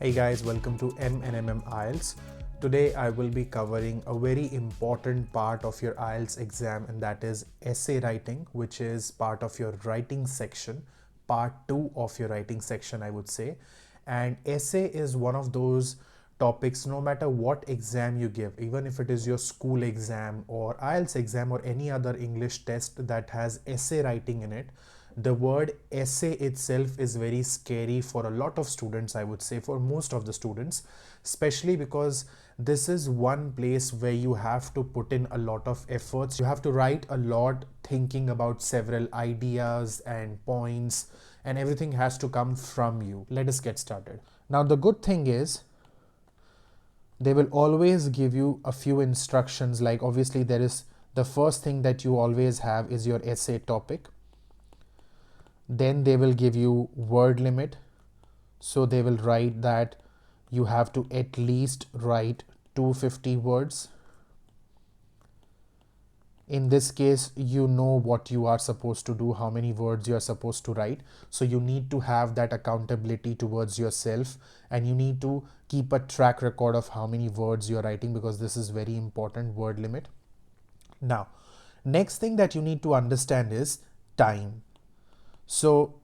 Hey guys, welcome to M&MM IELTS. Today I will be covering a very important part of your IELTS exam, and that is essay writing, which is part of your writing section, part 2 of your writing section I would say. And essay is one of those topics, no matter what exam you give, even if it is your school exam or IELTS exam or any other English test that has essay writing in it, the word essay itself is very scary for a lot of students, I would say, for most of the students, especially because this is one place where you have to put in a lot of efforts. You have to write a lot, thinking about several ideas and points, and everything has to come from you. Let us get started. Now, the good thing is they will always give you a few instructions. Like, obviously, there is the first thing that you always have is your essay topic. Then they will give you word limit. So they will write that you have to at least write 250 words. In this case, you know what you are supposed to do, how many words you are supposed to write. So you need to have that accountability towards yourself, and you need to keep a track record of how many words you are writing, because this is very important, word limit. Now, next thing that you need to understand is time. So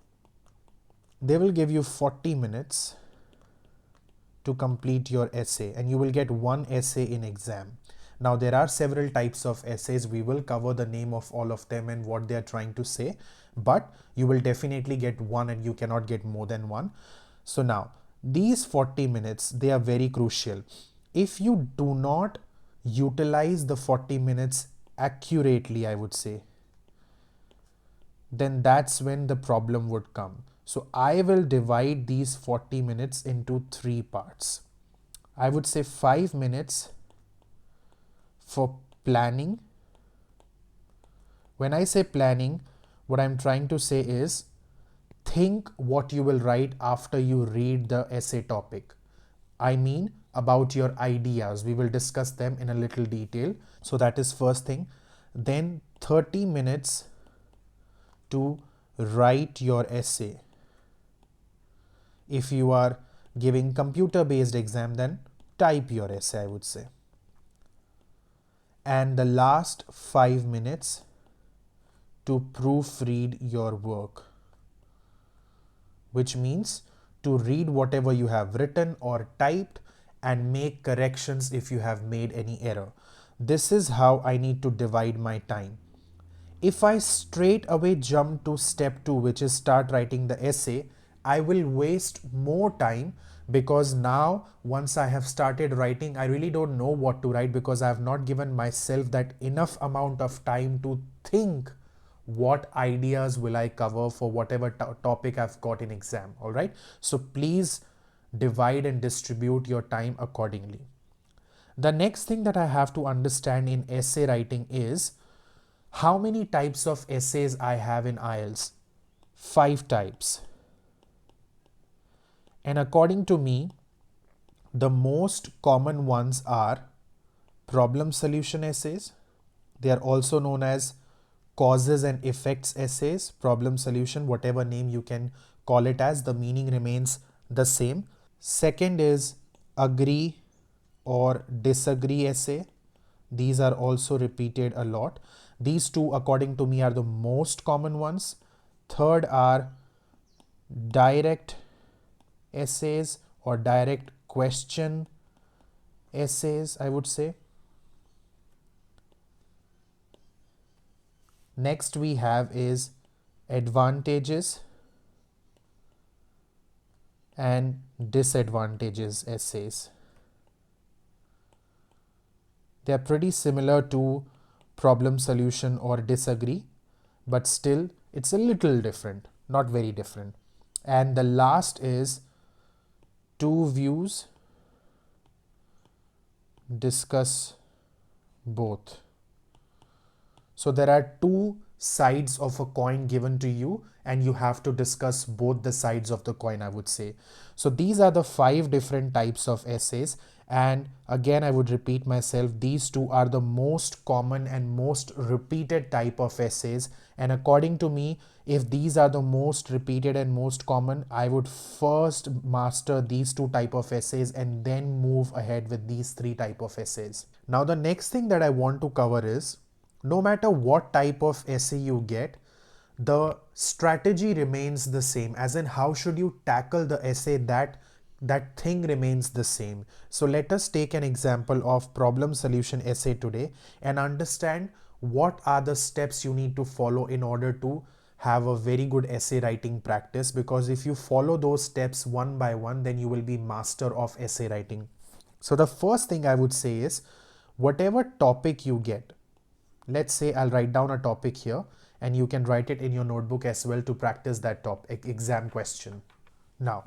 they will give you 40 minutes to complete your essay, and you will get one essay in exam. Now, there are several types of essays. We will cover the name of all of them and what they are trying to say, but you will definitely get one and you cannot get more than one. So now, these 40 minutes, they are very crucial. If you do not utilize the 40 minutes accurately, I would say, then that's when the problem would come. So I will divide these 40 minutes into three parts. I would say 5 minutes for planning. When I say planning, what I'm trying to say is think what you will write after you read the essay topic. I mean about your ideas. We will discuss them in a little detail. So that is first thing. Then 30 minutes to write your essay. If you are giving computer based exam, then type your essay, I would say. And the last 5 minutes to proofread your work, which means to read whatever you have written or typed and make corrections if you have made any error. This is how I need to divide my time. If I straight away jump to step 2, which is start writing the essay, I will waste more time, because now once I have started writing, I really don't know what to write, because I have not given myself that enough amount of time to think what ideas will I cover for whatever topic I've got in exam. All right. So please divide and distribute your time accordingly. The next thing that I have to understand in essay writing is how many types of essays I have in IELTS. 5 types. And according to me, the most common ones are problem solution essays. They are also known as causes and effects essays, problem solution, whatever name you can call it as, the meaning remains the same. Second is agree or disagree essay. These are also repeated a lot. These two, according to me, are the most common ones. Third are direct essays or direct question essays, I would say. Next we have is advantages and disadvantages essays. They are pretty similar to problem solution or disagree, but still it's a little different, not very different. And the last is two views, discuss both. So there are two sides of a coin given to you, and you have to discuss both the sides of the coin, I would say. So these are the 5 different types of essays. And again, I would repeat myself, these two are the most common and most repeated type of essays. And according to me, If these are the most repeated and most common, I would first master these two type of essays and then move ahead with these three type of essays. Now the next thing that I want to cover is, no matter what type of essay you get, the strategy remains the same, as in how should you tackle the essay, that thing remains the same. So let us take an example of problem solution essay today and understand what are the steps you need to follow in order to have a very good essay writing practice, because if you follow those steps one by one, then you will be master of essay writing. So the first thing I would say is, whatever topic you get, let's say I'll write down a topic here and you can write it in your notebook as well to practice that topic exam question. Now,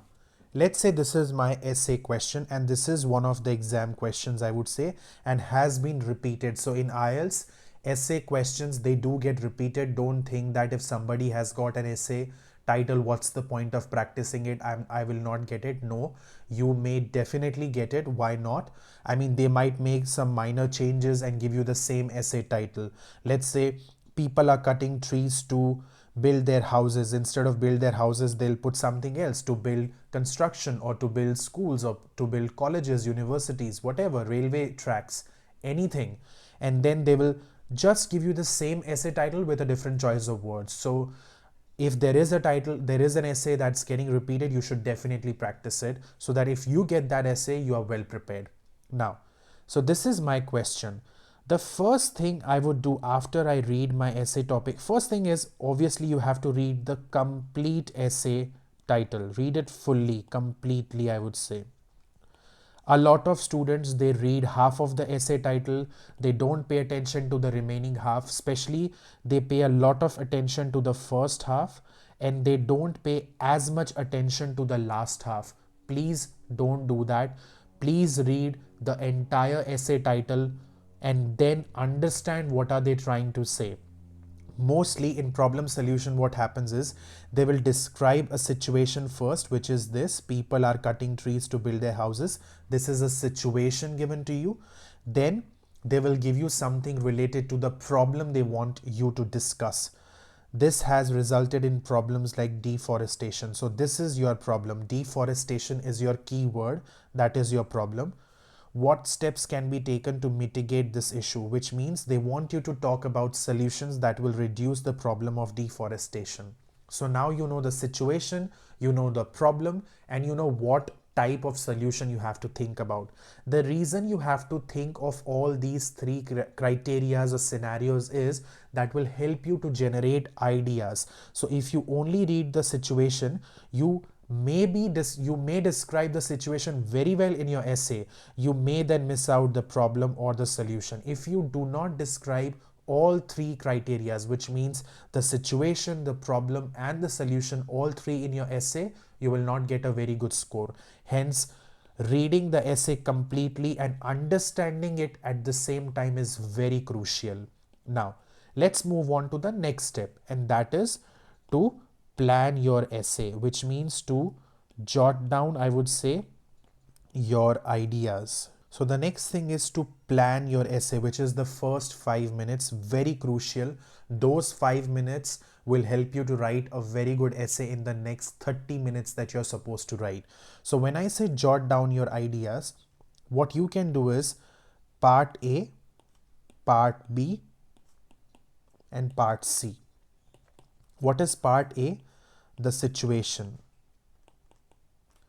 let's say this is my essay question and this is one of the exam questions, I would say, and has been repeated. So in IELTS, essay questions, they do get repeated. Don't think that if somebody has got an essay title, what's the point of practicing it? I will not get it. No, you may definitely get it. Why not? I mean, they might make some minor changes and give you the same essay title. Let's say people are cutting trees to build their houses. Instead of build their houses, they'll put something else, to build construction or to build schools or to build colleges, universities, whatever, railway tracks, anything. And then they will just give you the same essay title with a different choice of words. So if there is a title, there is an essay that's getting repeated, you should definitely practice it so that if you get that essay, you are well prepared. Now, so this is my question. The first thing I would do after I read my essay topic, first thing is, obviously you have to read the complete essay title. Read it fully, completely, I would say. A lot of students, they read half of the essay title, they don't pay attention to the remaining half, especially they pay a lot of attention to the first half and they don't pay as much attention to the last half. Please don't do that. Please read the entire essay title and then understand what are they trying to say. Mostly in problem solution, what happens is they will describe a situation first, which is this: people are cutting trees to build their houses. This is a situation given to you. Then they will give you something related to the problem they want you to discuss. This has resulted in problems like deforestation. So this is your problem. Deforestation is your key word. That is your problem. What steps can be taken to mitigate this issue, which means they want you to talk about solutions that will reduce the problem of deforestation. So now you know the situation, you know the problem, and you know what type of solution you have to think about. The reason you have to think of all these three criteria or scenarios is that will help you to generate ideas. So if you only read the situation, you may describe the situation very well in your essay. You may then miss out the problem or the solution. If you do not describe all three criteria, which means the situation, the problem, and the solution, all three in your essay, you will not get a very good score. Hence, reading the essay completely and understanding it at the same time is very crucial. Now, let's move on to the next step, and that is to plan your essay, which means to jot down, I would say, your ideas. So the next thing is to plan your essay, which is the first 5 minutes, very crucial. Those 5 minutes will help you to write a very good essay in the next 30 minutes that you're supposed to write. So when I say jot down your ideas, what you can do is part A, part B, and part C. What is part A? The situation.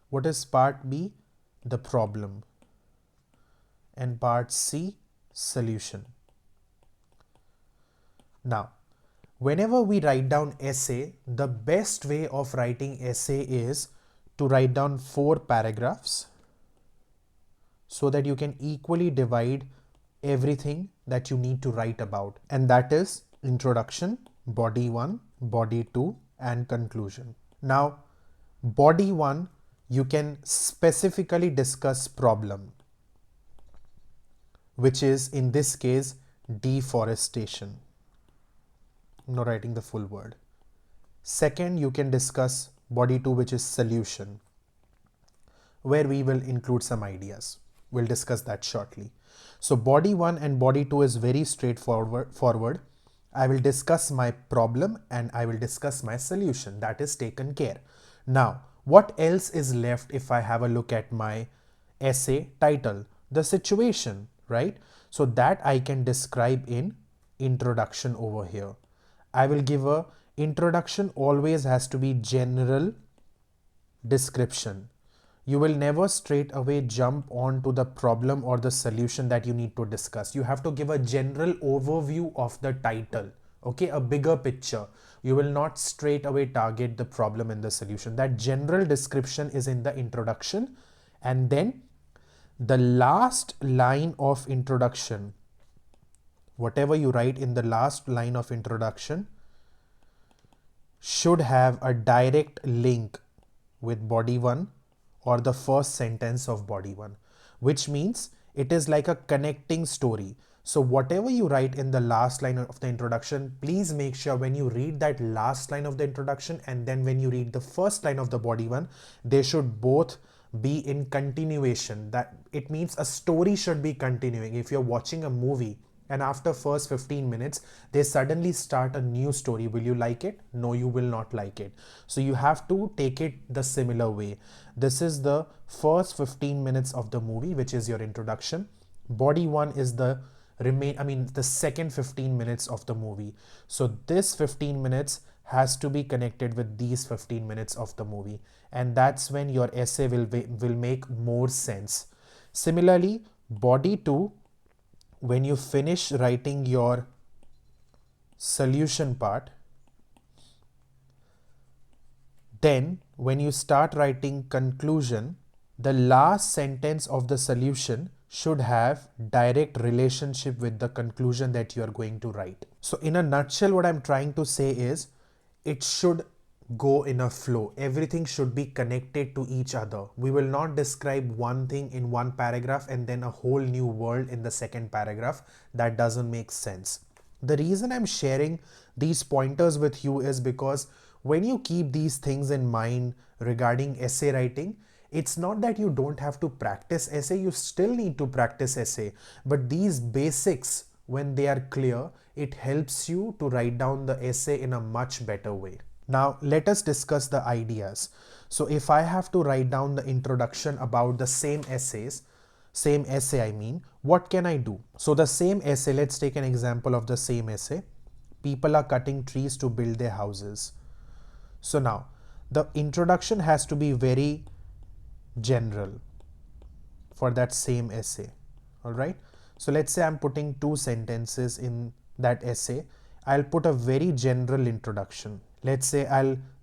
What is part B? The problem. And part C, solution. Now, whenever we write down essay, the best way of writing essay is to write down 4 paragraphs so that you can equally divide everything that you need to write about. And that is introduction, body 1, body 2, and conclusion. Now, body 1, you can specifically discuss problem, which is in this case deforestation. I'm not writing the full word. Second, you can discuss body 2, which is solution, where we will include some ideas. We'll discuss that shortly. So body 1 and body 2 is very straightforward. I will discuss my problem and I will discuss my solution. That is taken care. Now, what else is left if I have a look at my essay title? The situation, right? So that I can describe in introduction over here. I will give a introduction, always has to be general description. You will never straight away jump onto the problem or the solution that you need to discuss. You have to give a general overview of the title, okay, a bigger picture. You will not straight away target the problem and the solution. That general description is in the introduction, and then the last line of introduction, whatever you write in the last line of introduction, should have a direct link with body 1 or the first sentence of body 1, which means it is like a connecting story. So whatever you write in the last line of the introduction, please make sure when you read that last line of the introduction and then when you read the first line of the body 1, they should both be in continuation. That it means a story should be continuing. If you're watching a movie and after first 15 minutes they suddenly start a new story, will you like it? No, you will not like it. So you have to take it the similar way. This is the first 15 minutes of the movie, which is your introduction. Body 1 is the the second 15 minutes of the movie. So this 15 minutes has to be connected with these 15 minutes of the movie, and that's when your essay will make more sense. Similarly, body 2, when you finish writing your solution part, then when you start writing conclusion, the last sentence of the solution should have direct relationship with the conclusion that you are going to write. So in a nutshell, what I'm trying to say is it should go in a flow. Everything should be connected to each other. We will not describe one thing in one paragraph and then a whole new world in the second paragraph. That doesn't make sense. The reason I'm sharing these pointers with you is because when you keep these things in mind regarding essay writing, it's not that you don't have to practice essay, you still need to practice essay, but these basics, when they are clear, it helps you to write down the essay in a much better way. Now let us discuss the ideas. So if I have to write down the introduction about the same essay, what can I do? So the same essay, let's take an example of the same essay. People are cutting trees to build their houses. So now the introduction has to be very general for that same essay. All right. So let's say I'm putting 2 sentences in that essay. I'll put a very general introduction. Let's say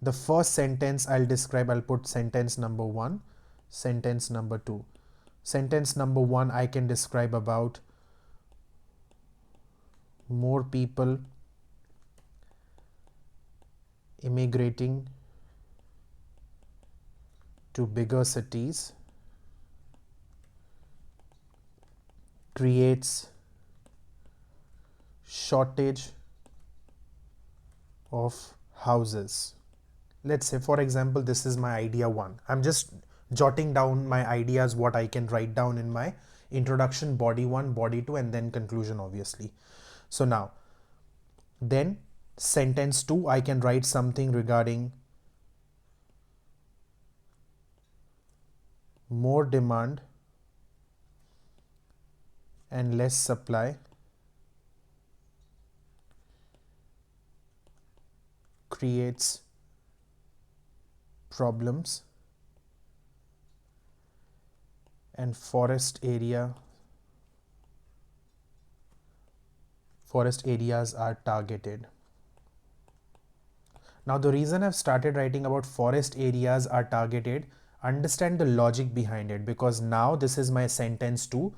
the first sentence I'll describe, I'll put sentence number 1, sentence number 2. Sentence number 1, I can describe about more people immigrating to bigger cities creates shortage of houses. Let's say, for example, this is my idea 1. I'm just jotting down my ideas, what I can write down in my introduction, body 1, body 2, and then conclusion, obviously. So now, then sentence 2, I can write something regarding more demand and less supply creates problems and forest areas are targeted. Now the reason I've started writing about forest areas are targeted, understand the logic behind it, because now this is my sentence 2.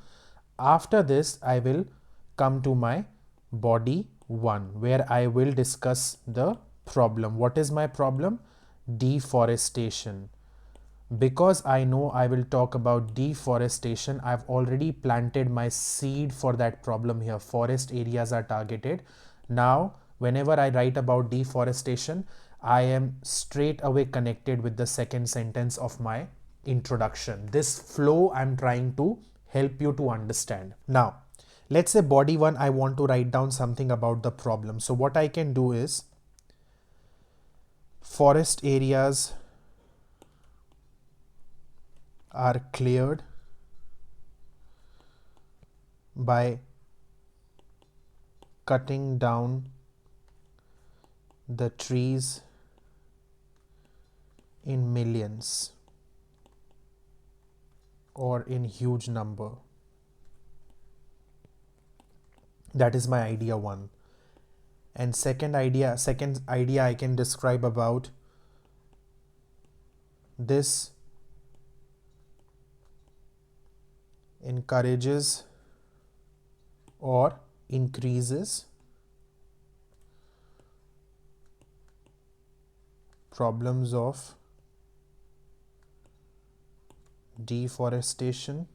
After this I will come to my body 1 where I will discuss the problem. What is my problem? Deforestation. Because I know I will talk about deforestation, I've already planted my seed for that problem here. Forest areas are targeted. Now whenever I write about deforestation, I am straight away connected with the second sentence of my introduction. This flow I'm trying to help you to understand. Now Let's say body 1, I want to write down something about the problem. So what I can do is forest areas are cleared by cutting down the trees in millions or in huge number. That is my idea 1. And second idea I can describe about this encourages or increases problems of deforestation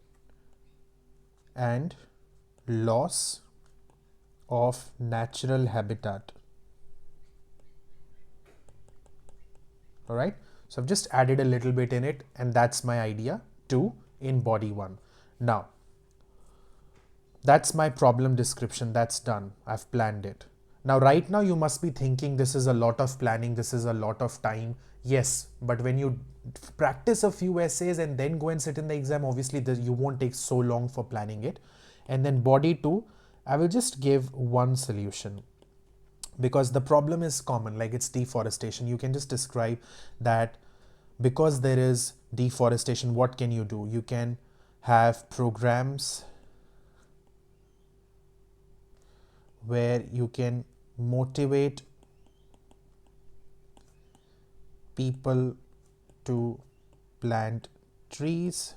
and loss of natural habitat. All right, so I've just added a little bit in it, and that's my idea 2 in body 1. Now that's my problem description. That's done. I've planned it. Now right now you must be thinking this is a lot of planning, this is a lot of time. Yes, but when you practice a few essays and then go and sit in the exam, obviously you won't take so long for planning it. And then body 2, I will just give one solution because the problem is common, like it's deforestation. You can just describe that because there is deforestation, what can you do? You can have programs where you can motivate people to plant trees,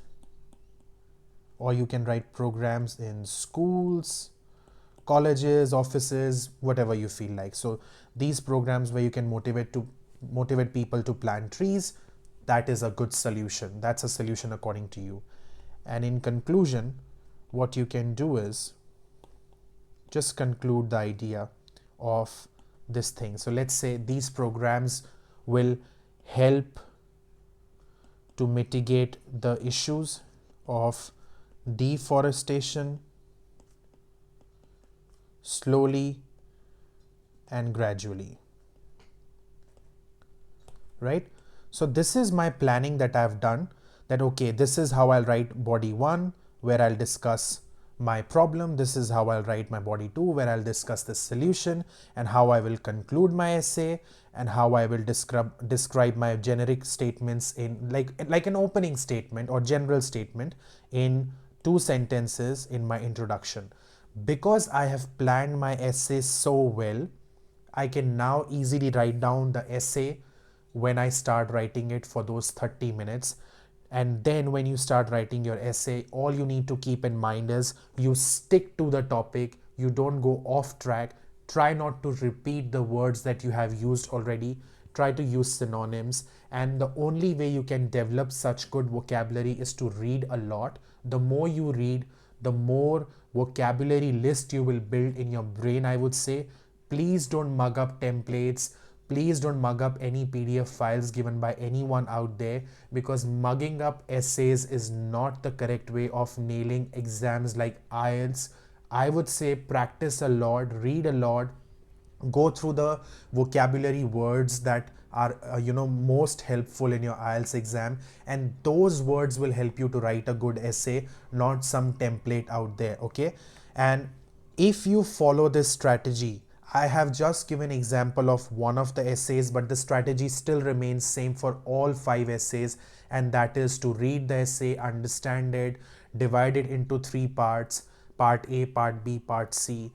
or you can write programs in schools, colleges, offices, whatever you feel like. So these programs where you can motivate people to plant trees, that is a good solution. That's a solution according to you. And in conclusion, what you can do is just conclude the idea of this thing. So let's say these programs will help to mitigate the issues of deforestation slowly and gradually, right? So this is my planning that I've done, that okay, this is how I'll write body 1 where I'll discuss my problem. This is how I'll write my body 2 where I'll discuss the solution, and how I will conclude my essay, and how I will describe my generic statements in like an opening statement or general statement in 2 sentences in my introduction. Because I have planned my essay so well, I can now easily write down the essay when I start writing it for those 30 minutes. And then when you start writing your essay, all you need to keep in mind is you stick to the topic, you don't go off track. Try not to repeat the words that you have used already. Try to use synonyms. And the only way you can develop such good vocabulary is to read a lot. The more you read, the more vocabulary list you will build in your brain, I would say. Please don't mug up templates. Please don't mug up any PDF files given by anyone out there, because mugging up essays is not the correct way of nailing exams like IELTS. I would say practice a lot, read a lot, go through the vocabulary words that are most helpful in your IELTS exam, and those words will help you to write a good essay, not some template out there. Okay, and if you follow this strategy, I have just given example of one of the essays, but the strategy still remains same for all 5 essays, and that is to read the essay, understand it, divide it into 3 parts, part A, part B, part C.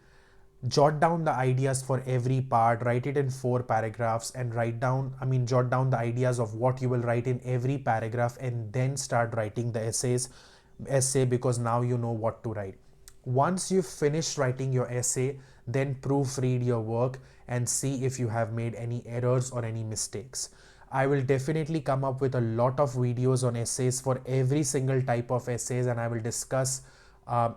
Jot down the ideas for every part, write it in 4 paragraphs, and jot down the ideas of what you will write in every paragraph, and then start writing the essay, because now you know what to write. Once you finish writing your essay, then proofread your work and see if you have made any errors or any mistakes. I will definitely come up with a lot of videos on essays for every single type of essays, and I will discuss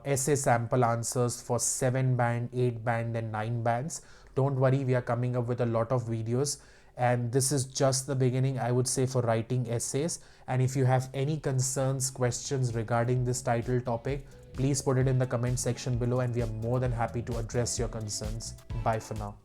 essay sample answers for 7 band, 8 band and 9 bands. Don't worry, we are coming up with a lot of videos, and this is just the beginning, I would say, for writing essays. And if you have any concerns, questions regarding this title topic, Please put it in the comment section below and we are more than happy to address your concerns. Bye for now.